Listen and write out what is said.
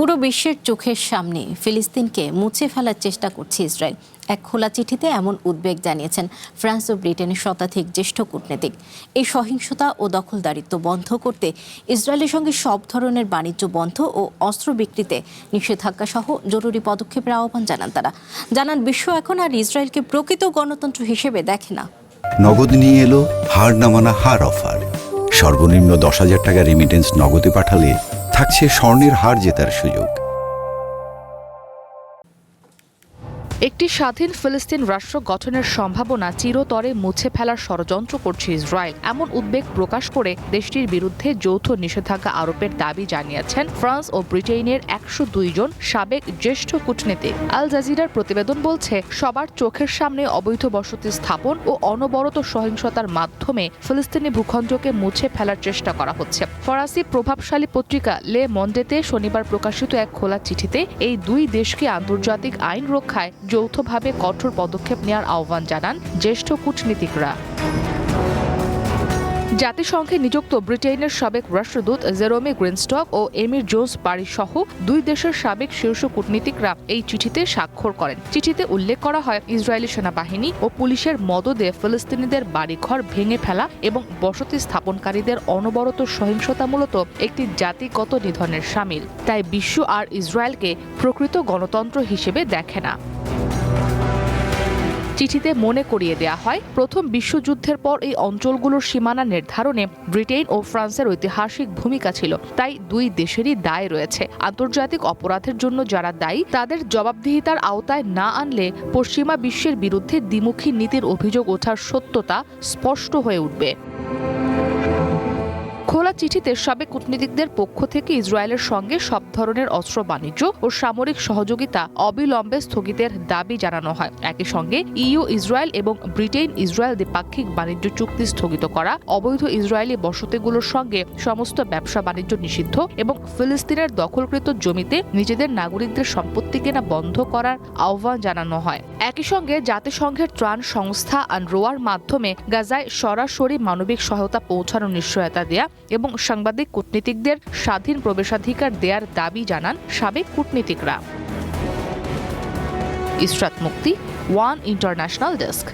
পুরো বিশ্বের চোখের সামনে ফিলিস্তিনকে মুছে ফেলার চেষ্টা করছে ইসরায়েল। এক খোলা চিঠিতে এমন উদ্বেগ জানিয়েছেন ফ্রান্স ও ব্রিটেনের শতাধিক জ্যেষ্ঠ কূটনীতিক। এই সহিংসতা ও দখলদারিত্ব বন্ধ করতে ইসরায়েলের সঙ্গে সব ধরনের বাণিজ্য বন্ধ ও অস্ত্র বিক্রিতে নিষেধাজ্ঞা সহ জরুরি পদক্ষেপের আহ্বান জানান তারা। জানান, বিশ্ব এখন আর ইসরায়েলকে প্রকৃত গণতন্ত্র হিসেবে দেখে না। নগদ নিয়ে এলো হার না মানা হার অফার। সর্বনিম্ন 10,000 টাকা রেমিটেন্স নগদে পাঠালে থাকছে স্বর্ণের হার জেতার সুযোগ। একটি স্বাধীন ফিলিস্তিন রাষ্ট্র গঠনের সম্ভাবনা চিরতরে মুছে ফেলার ষড়যন্ত্র করছে ইসরায়েল। এমন উদ্বেগ প্রকাশ করে দেশটির বিরুদ্ধে যৌথ নিষেধাজ্ঞা আরোপের দাবি জানিয়েছেন ফ্রান্স ও ব্রিটেনের 102 জন সাবেক জ্যেষ্ঠ কূটনীতিক। আল জাজিরার প্রতিবেদন বলছে, সবার চোখের সামনে অবৈধ বসতি স্থাপন ও অনবরত সহিংসতার মাধ্যমে ফিলিস্তিনি ভূখণ্ডকে মুছে ফেলার চেষ্টা করা হচ্ছে। ফরাসি প্রভাবশালী পত্রিকা লে মন্ডেতে শনিবার প্রকাশিত এক খোলা চিঠিতে এই দুই দেশকে আন্তর্জাতিক আইন রক্ষায় যৌথভাবে কঠোর পদক্ষেপ নেওয়ার আহ্বান জানান জ্যেষ্ঠ কূটনীতিকরা। জাতিসংঘে নিযুক্ত ব্রিটেনের সাবেক রাষ্ট্রদূত জেরোমি গ্রিনস্টক ও এমির জোন্স বারি সহ দুই দেশের সাবেক শীর্ষ কূটনীতিকরা এই চিঠিতে স্বাক্ষর করেন। চিঠিতে উল্লেখ করা হয়, ইসরায়েলি সেনাবাহিনী ও পুলিশের মদদে ফিলিস্তিনিদের বাড়িঘর ভেঙে ফেলা এবং বসতি স্থাপনকারীদের অনবরত সহিংসতা মূলত একটি জাতিগত নিধনের শামিল। তাই বিশ্ব আর ইসরায়েলকে প্রকৃত গণতন্ত্র হিসেবে দেখে না। চিঠিতে মনে করিয়ে দেয়া হয়, প্রথম বিশ্বযুদ্ধের পর এই অঞ্চলগুলোর সীমানা নির্ধারণে ব্রিটেন ও ফ্রান্সের ঐতিহাসিক ভূমিকা ছিল। তাই দুই দেশেরই দায় রয়েছে। আন্তর্জাতিক অপরাধের জন্য যারা দায়ী তাদের জবাবদিহিতার আওতায় না আনলে পশ্চিমা বিশ্বের বিরুদ্ধে দ্বিমুখী নীতির অভিযোগ ওঠার সত্যতা স্পষ্ট হয়ে উঠবে। খোলা চিঠিতে সাবেক কূটনীতিকদের পক্ষ থেকে ইসরায়েলের সঙ্গে সব ধরনের অস্ত্র বাণিজ্য ও সামরিক সহযোগিতা অবিলম্বে স্থগিতের দাবি জানানো হয়। একই সঙ্গে ইইউ ইসরায়েল এবং ব্রিটেন ইসরায়েল দ্বিপাক্ষিক বাণিজ্য চুক্তি স্থগিত করা, অবৈধ ইসরায়েলি বসতিগুলোর সঙ্গে সমস্ত ব্যবসা বাণিজ্য নিষিদ্ধ এবং ফিলিস্তিনের দখলকৃত জমিতে নিজেদের নাগরিকদের সম্পত্তি কেনা বন্ধ করার আহ্বান জানানো হয়। একই সঙ্গে জাতিসংঘের ত্রাণ সংস্থা আনরোয়ার মাধ্যমে গাজায় সরাসরি মানবিক সহায়তা পৌঁছানোর নিশ্চয়তা দেয়া এবং সাংবাদিক কূটনীতিকদের স্বাধীন প্রবেশাধিকার দেওয়ার দাবি জানান সাবেক কূটনীতিকরা। ইসরাত মুক্তি, ওয়ান ইন্টারন্যাশনাল ডেস্ক।